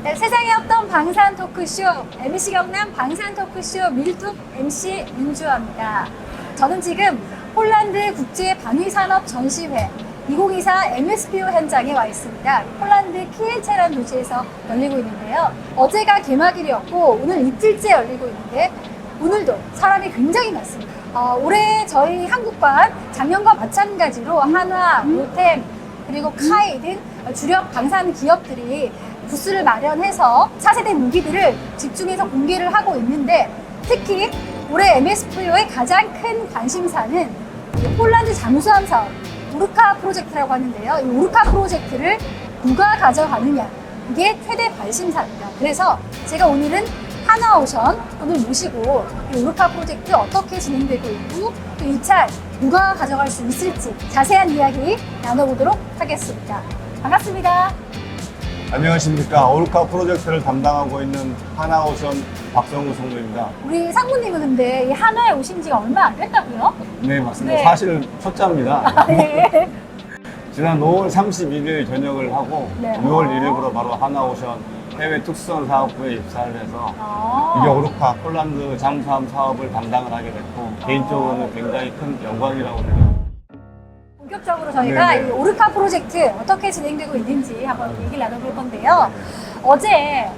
네, 세상에 없던 방산 토크쇼, MC 경남 방산 토크쇼 밀뚝 MC 윤주아입니다. 저는 지금 폴란드 국제 방위산업 전시회 2024 MSPO 현장에 와 있습니다. 폴란드 키엘체라는 도시에서 열리고 있는데요. 어제가 개막일이었고 오늘 이틀째 열리고 있는데 오늘도 사람이 굉장히 많습니다. 올해 저희 한국관 작년과 마찬가지로 한화, 로템, 그리고 카이 등 주력 방산 기업들이 부스를 마련해서 차세대 무기들을 집중해서 공개를 하고 있는데 특히 올해 MSPO의 가장 큰 관심사는 폴란드 잠수함 사업 오르카 프로젝트라고 하는데요. 이 오르카 프로젝트를 누가 가져가느냐 이게 최대 관심사입니다. 그래서 제가 오늘은 하나오션 오늘 모시고 이 오르카 프로젝트 어떻게 진행되고 있고 또 이 차 누가 가져갈 수 있을지 자세한 이야기 나눠보도록 하겠습니다. 반갑습니다. 안녕하십니까. 오르카 프로젝트를 담당하고 있는 하나오션 박성우 성우입니다. 우리 상무님은 근데 이 한화에 오신 지가 얼마 안 됐다고요? 네, 맞습니다. 네. 사실은 초짜입니다. 네. 지난 5월 31일 전역을 하고 네. 6월 1일부로 바로 하나오션 해외 특수선 사업부에 입사를 해서 이게 오르카 폴란드 잠수함 사업을 담당을 하게 됐고 개인적으로는 굉장히 큰 영광이라고 생각합니다. 본격적으로 저희가 네네. 이 오르카 프로젝트 어떻게 진행되고 있는지 한번 얘기를 나눠볼 건데요. 어제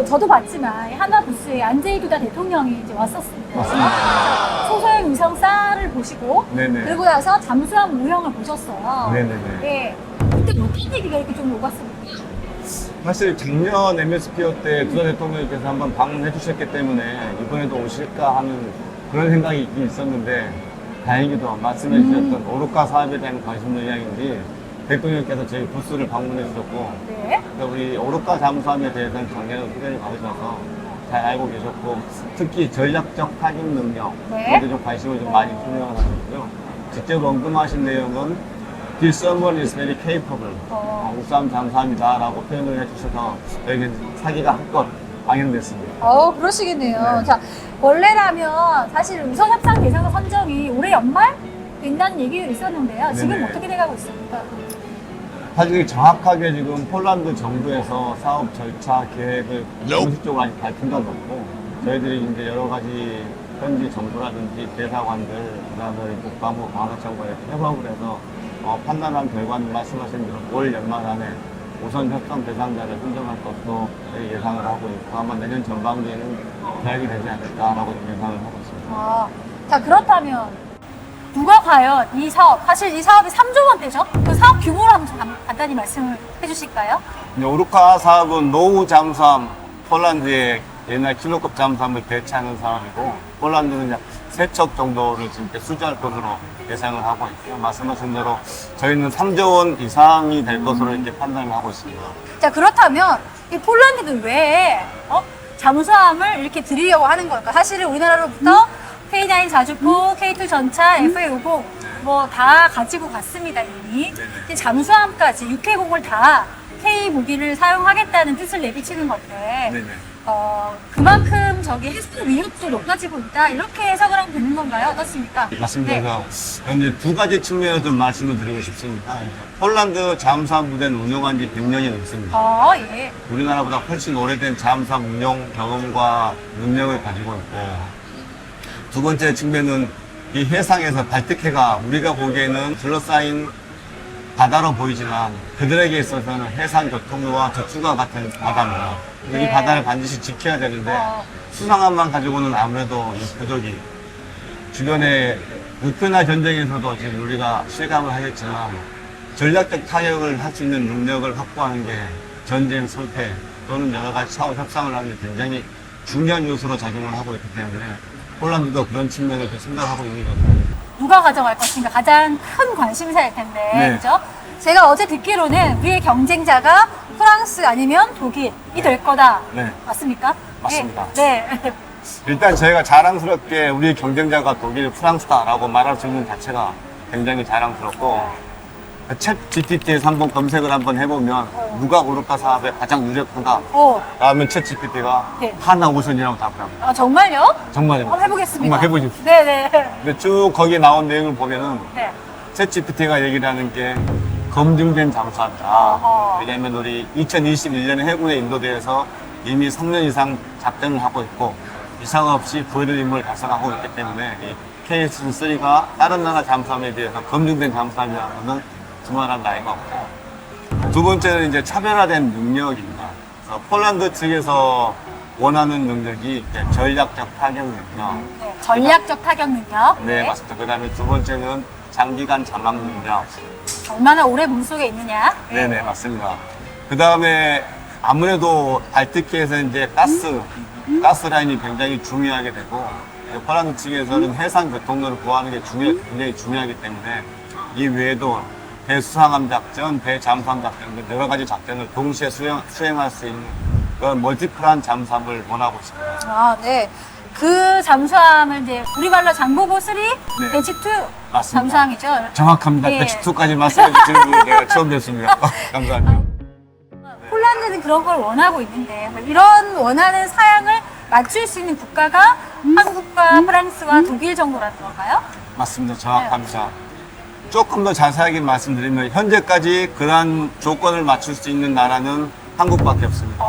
저도 봤지만 한화 부스에 안제이 두다 대통령이 이제 왔었습니다. 맞습니다. 소소형 위성 쌀을 보시고 네네. 그리고 나서 잠수함 모형을 보셨어요. 네네네. 네. 그때 어떤 얘기가 이렇게 좀 오갔습니까? 사실 작년 MSPO 때 두다 대통령께서 한번 방문해 주셨기 때문에 이번에도 오실까 하는 그런 생각이 있긴 있었는데 다행히도 말씀해 주셨던 오르카 사업에 대한 관심도 이야기인지 대통령께서 저희 부스를 방문해 주셨고 네. 우리 오르카 잠수함에 대해서는 작년에 후견을 받으셔서 잘 알고 계셨고 특히 전략적 타격 능력 네. 에도 좀 관심을 좀 많이 표명을 하셨고요. 직접 언급하신 내용은 This someone is very capable. 우수함 잠수함이다라고 표현을 해주셔서 저에게 사기가 한껏 방영됐습니다. 그러시겠네요. 네. 자, 원래라면 사실 우선 협상 대상자 선정이 올해 연말 된다는 얘기가 있었는데요. 지금 네네. 어떻게 돼가고 있습니까? 사실 정확하게 지금 폴란드 정부에서 사업 절차 계획을 공식적으로 아직 밝힌 건 없고 저희들이 이제 여러 가지 현지 정부라든지 대사관들 그다음에 국방부 관할청과에 협업을 해서 판단한 결과는 말씀하신 대로 올 연말 안에 우선 협상 대상자를 선정할 것도 예상을 하고 있고 아마 내년 전반기에는 계약이 되지 않을까라고 예상을 하고 있습니다. 자, 그렇다면 누가 과연 이 사업, 사실 이 사업이 3조 원대죠? 그 사업 규모를 한번 좀 간단히 말씀을 해주실까요? 이제 오르카 사업은 노후 잠수함, 폴란드의 옛날 킬로급 잠수함을 배치하는 사업이고 폴란드는 약 3척 정도를 지금 수주할 것으로 예상을 하고 있고요. 말씀하신 대로 저희는 3조 원 이상이 될 것으로 이렇게 판단을 하고 있습니다. 자, 그렇다면 이 폴란드는 왜 잠수함을 이렇게 드리려고 하는 걸까? 사실은 우리나라로부터 K9 자주포, K2 전차, FA50 뭐 다 가지고 갔습니다 이미. 이제 잠수함까지 6회공을 다 K 무기를 사용하겠다는 뜻을 내비치는 건데 네네. 그만큼 저기 해상 위협도 높아지고 있다 이렇게 해석을 하면 되는 건가요? 어떻습니까? 맞습니다. 네. 그래서 이제 두 가지 측면에서 좀 말씀을 드리고 싶습니다. 폴란드 잠수함 부대는 운영한 지 100년이 넘습니다. 예. 우리나라보다 훨씬 오래된 잠수함 운영 경험과 능력을 가지고 있고 두 번째 측면은 이 해상에서 발특해가 우리가 보기에는 둘러싸인 바다로 보이지만 그들에게 있어서는 해상 교통로와 저축과 같은 바다입니다. 네. 이 바다를 반드시 지켜야 되는데 수상함만 가지고는 아무래도 이 부족이 주변에 우크라이나 전쟁에서도 지금 우리가 실감을 하겠지만 전략적 타격을 할 수 있는 능력을 확보하는 게 전쟁 설패 또는 여러 가지 사업 협상을 하는 데 굉장히 중요한 요소로 작용을 하고 있기 때문에 폴란드도 그런 측면을 생각하고 있는 것 같아요. 누가 가져갈 것인가 가장 큰 관심사일 텐데, 네. 그죠? 제가 어제 듣기로는 우리의 경쟁자가 프랑스 아니면 독일이 될 거다. 네. 맞습니다. 네. 일단 저희가 자랑스럽게 우리 경쟁자가 독일, 프랑스다라고 말할 수 있는 자체가 굉장히 자랑스럽고 챗 GPT에서 한번 검색을 한번 해보면 누가 오르카 사업에 가장 유력한가 하면 챗 GPT가 네. 하나오션이라고 답을 합니다. 정말요? 정말입니다. 한번 해보겠습니다. 정말 해보십시오. 네네. 근데 쭉 거기에 나온 내용을 보면은 네. 챗 GPT가 얘기를 하는 게 검증된 잠수함이다. 어허. 왜냐하면 우리 2021년에 해군의 인도대에서 이미 3년 이상 작전을 하고 있고 이상 없이 부여된 임무를 달성하고 있기 때문에 이 KS-3가 다른 나라 잠수함에 비해서 검증된 잠수함이라는 것은 두말할 나위가 없고, 두 번째는 이제 차별화된 능력입니다. 그래서 폴란드 측에서 원하는 능력이 이제 전략적 타격 능력. 네, 전략적 타격 능력. 네, 맞습니다. 그 다음에 두 번째는 장기간 잠망 능력. 얼마나 오래 물속에 있느냐. 네네, 맞습니다. 그 다음에 아무래도 발트키에서 이제 가스 라인이 굉장히 중요하게 되고, 폴란드 측에서는 해상 교통로를 구하는 게 굉장히 중요하기 때문에 이 외에도 배수상함 작전, 배잠수함 작전 등 여러 가지 작전을 동시에 수행할 수 있는 그런 멀티플란 잠수함을 원하고 있습니다. 아, 네. 그 잠수함을 이제 우리말로 장보고 3, 네. 배치 2 맞습니다. 잠수함이죠. 정확합니다. 예. 배치2까지 말씀해 주시는 분이 내가 처음 뵙습니다. 감사합니다. 폴란드는 그런 걸 원하고 있는데 이런 원하는 사양을 맞출 수 있는 국가가 한국과 프랑스와 독일 정도라는 건가요? 맞습니다. 정확합니다. 조금 더 자세하게 말씀드리면 현재까지 그러한 조건을 맞출 수 있는 나라는 한국밖에 없습니다.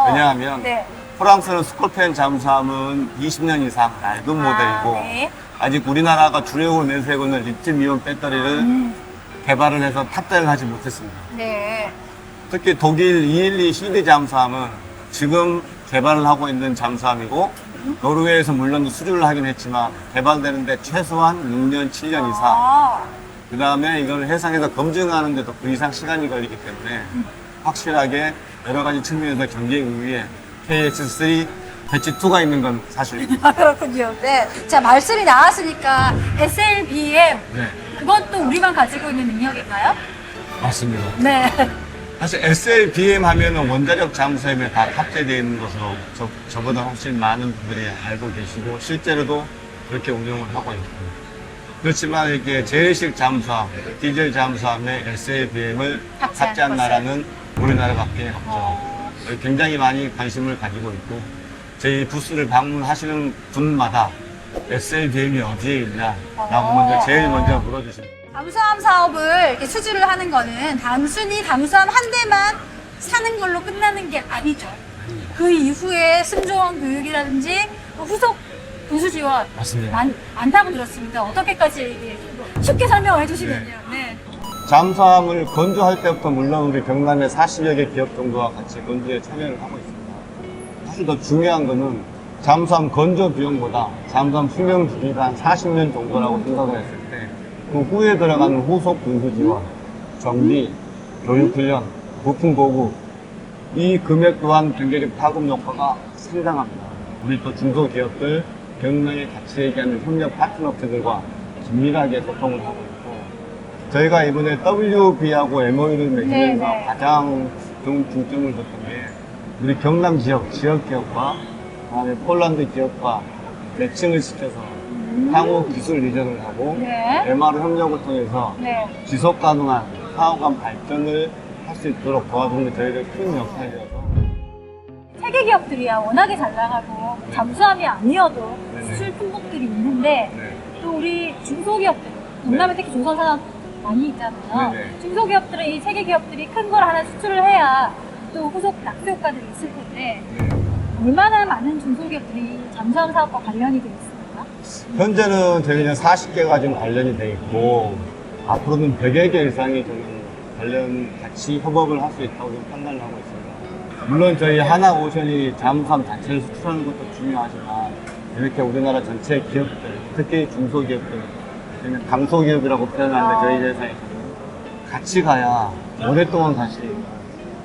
왜냐하면 네. 프랑스는 스콜펜 잠수함은 20년 이상 낡은 모델이고 네. 아직 우리나라가 주력으로 내세우고 있는 리튬이온 배터리를 개발을 해서 탑재를 하지 못했습니다. 네. 특히 독일 212 실드 잠수함은 지금 개발을 하고 있는 잠수함이고 노르웨이에서 물론 수주를 하긴 했지만 개발되는데 최소한 6년, 7년 이상. 아, 그 다음에 이걸 해상에서 검증하는데도 그 이상 시간이 걸리기 때문에 확실하게 여러 가지 측면에서 경쟁 우위에 KS-3 배치2가 있는 건 사실입니다. 그렇군요. 네. 자, 말씀이 나왔으니까 SLBM 네, 그것도 우리만 가지고 있는 능력인가요? 맞습니다. 네. 사실 SLBM 하면은 원자력 잠수함에 다 탑재되어 있는 것으로 저보다 훨씬 많은 분들이 알고 계시고 실제로도 그렇게 운영을 하고 있고, 그렇지만 이렇게 제일식 잠수함, 디젤 잠수함에 SLBM을 탑재한 나라는 우리나라밖에 없죠. 굉장히 많이 관심을 가지고 있고 저희 부스를 방문하시는 분마다 SLBM이 어디에 있냐라고 제일 먼저 물어주십니다. 잠수함 사업을 이렇게 수주를 하는 거는 단순히 잠수함 한 대만 사는 걸로 끝나는 게 아니죠. 그 이후에 승조원 교육이라든지 후속 군수 지원 맞습니다. 많다고 들었습니다. 어떻게까지 쉽게 설명을 해주시면요. 네. 잠수함을 건조할 때부터 물론 우리 경남의 40여 개 기업 정도와 같이 건조에 참여를 하고 있습니다. 사실 더 중요한 거는 잠수함 건조 비용보다 잠수함 수명 주기가 한 40년 정도라고 생각을 했을 때 그 후에 들어가는 후속 군수 지원, 정비, 교육훈련, 부품 보급 이 금액 또한 경제적 파급 효과가 상당합니다. 우리 또 중소기업들, 경영에 같이 얘기하는 협력 파트너업체들과 긴밀하게 소통을 하고 있고 저희가 이번에 WB하고 MOU를 맺으면서 네네. 가장 중점을 뒀던 게 우리 경남 지역 기업과 그다음에 폴란드 기업과 매칭을 시켜서 향후 기술 이전을 하고 네. MR 협력을 통해서 네. 지속 가능한 사업관 발전을 할 수 있도록 도와주는 게 저희들 큰 역할이어서 세계 기업들이야 워낙에 잘 나가고 잠수함이 아니어도 네네. 수출 품목들이 있는데 네. 또 우리 중소기업들, 동남에 특히 조선산업 많이 있잖아요. 네네. 중소기업들은 이 세계 기업들이 큰 걸 하나 수출을 해야 또 후속 낙수 효과들이 있을 텐데 네. 얼마나 많은 중소기업들이 잠수함 사업과 관련이 되어 있습니까? 현재는 저희는 40개가 지금 관련이 돼 있고 앞으로는 100여 개 이상이 저는 관련 같이 협업을 할 수 있다고 좀 판단을 하고 있습니다. 물론 저희 하나오션이 잠수함 자체를 수출하는 것도 중요하지만 이렇게 우리나라 전체 기업들, 특히 중소기업들, 저희는 강소기업이라고 표현하는데 저희 회사에서는 같이 가야 오랫동안 갈 수 있고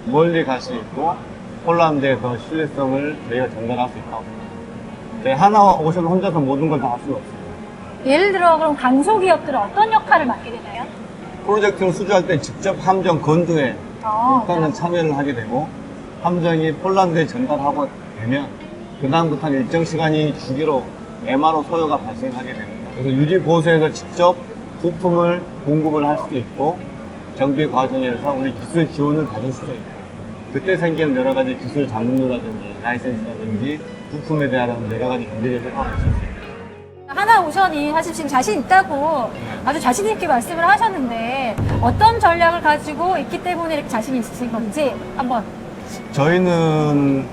멀리 갈 수 있고 폴란드에 더 신뢰성을 저희가 전달할 수 있다고 생각합니다. 저희 하나오션 혼자서 모든 걸 다 할 수는 없습니다. 예를 들어 그럼 강소기업들은 어떤 역할을 맡게 되나요? 프로젝트를 수주할 때 직접 함정 건조에 일단은 참여를 하게 되고 함정이 폴란드에 전달하고 되면 그 다음부터는 일정 시간이 주기로 MRO 소요가 발생하게 됩니다. 그래서 유지 보수에서 직접 부품을 공급을 할 수도 있고 정비 과정에서 우리 기술 지원을 받을 수도 있고 그때 생기는 여러 가지 기술 장르라든지 라이센스라든지 부품에 대한 여러 가지 문제를 해결할 수 있습니다. 하나오션이 사실 지금 자신 있다고 아주 자신 있게 말씀을 하셨는데 어떤 전략을 가지고 있기 때문에 이렇게 자신이 있으신 건지 한번. 저희는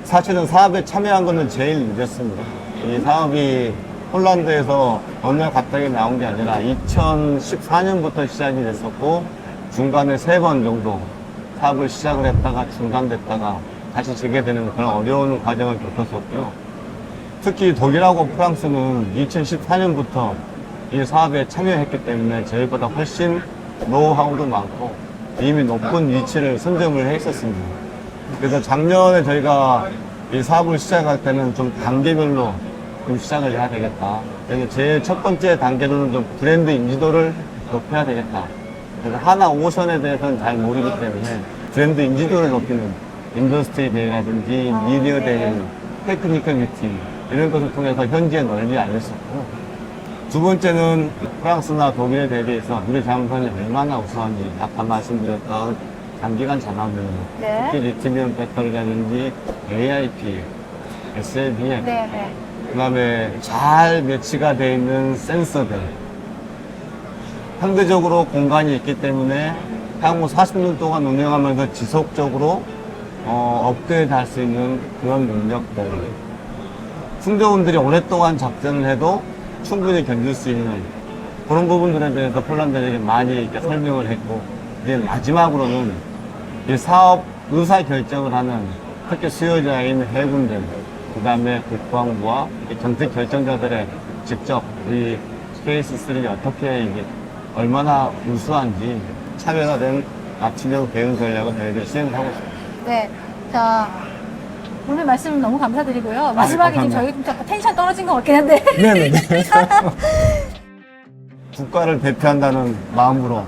사실은 사업에 참여한 거는 제일 늦었습니다. 이 사업이 폴란드에서 어느 날 갑자기 나온 게 아니라 2014년부터 시작이 됐었고 중간에 3번 정도 사업을 시작을 했다가 중단됐다가 다시 재개되는 그런 어려운 과정을 겪었었고요. 특히 독일하고 프랑스는 2014년부터 이 사업에 참여했기 때문에 저희보다 훨씬 노하우도 많고 이미 높은 위치를 선점을 했었습니다. 그래서 작년에 저희가 이 사업을 시작할 때는 좀 단계별로 좀 시작을 해야 되겠다. 그래서 제일 첫 번째 단계로는 좀 브랜드 인지도를 높여야 되겠다. 그래서 하나오션에 대해서는 잘 모르기 때문에 브랜드 인지도를 높이는 인더스트리 대회라든지 미디어 대회, 테크니컬 미팅 이런 것을 통해서 현지에 널리 알렸었고, 두 번째는 프랑스나 독일에 대비해서 우리 자동차는 얼마나 우수한지 아까 말씀드렸던 장기간 잔화물, 네. 특히 리튬이온 배터리라든지 AIP, SLBM, 네. 그 다음에 잘 매치가 되어 있는 센서들. 상대적으로 공간이 있기 때문에 향후 40년 동안 운영하면서 지속적으로 업그레이드 할 수 있는 그런 능력들. 승조원들이 오랫동안 작전을 해도 충분히 견딜 수 있는 그런 부분들에 대해서 폴란드에게 많이 이렇게 설명을 했고, 이제 마지막으로는 이 사업 의사 결정을 하는 특히 수요자인 해군들, 그 다음에 국방부와 정책 결정자들의 직접 이 KS3를 어떻게 이게 얼마나 우수한지 차별화 된 맞춤형 대응 전략을 저희들이 시행하고 있습니다. 네. 자, 오늘 말씀 너무 감사드리고요. 마지막에 지금 감사합니다. 저희 좀 약간 텐션 떨어진 것 같긴 한데. 네네네. 국가를 대표한다는 마음으로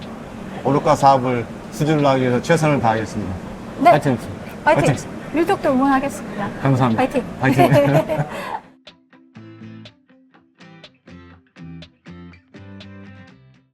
오르카 사업을 수주를 하기 위해서 최선을 다하겠습니다. 네. 파이팅! 파이팅! 밀독도 응원하겠습니다. 감사합니다. 파이팅! 파이팅!